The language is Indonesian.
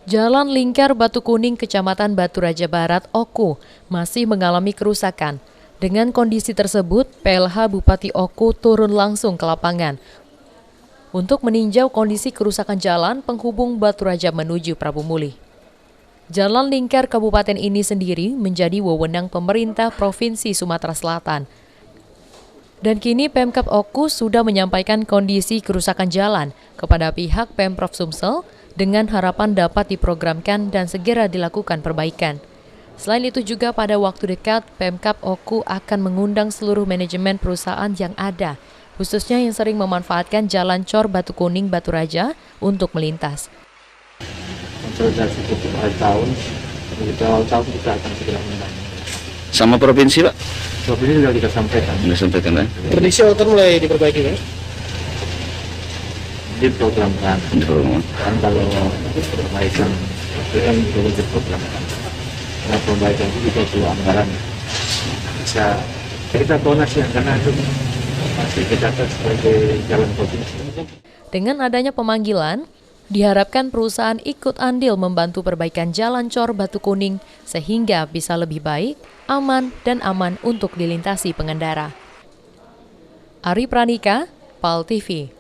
Jalan Lingkar Batu Kuning, Kecamatan Batu Raja Barat, Oku, masih mengalami kerusakan. Dengan kondisi tersebut, PLH Bupati Oku turun langsung ke lapangan untuk meninjau kondisi kerusakan jalan penghubung Batu Raja menuju Prabu Mulih. Jalan Lingkar Kabupaten ini sendiri menjadi wewenang pemerintah Provinsi Sumatera Selatan. Dan kini Pemkab Oku sudah menyampaikan kondisi kerusakan jalan kepada pihak Pemprov Sumsel dengan harapan dapat diprogramkan dan segera dilakukan perbaikan. Selain itu juga pada waktu dekat, Pemkab Oku akan mengundang seluruh manajemen perusahaan yang ada, khususnya yang sering memanfaatkan jalan Cor Batu Kuning Batu Raja untuk melintas. Konsolidasi awal tahun, begitu awal tahun kita akan segera mengundang. Sama provinsi, Pak? Provinsi sudah kita sampaikan. Sudah sampaikan, ya? Prediksi awal tahun mulai diperbaiki, kan? Diprogramkan. Kan kalau perbaikan itu kan belum diprogramkan. Nah, perbaikan itu juga perlu anggaran. Bisa kita donasi karena itu masih kita sebagai jalan provinsi. Dengan adanya pemanggilan, diharapkan perusahaan ikut andil membantu perbaikan jalan Cor Batu Kuning sehingga bisa lebih baik, aman, dan aman untuk dilintasi pengendara. Ari Pranika, PAL TV.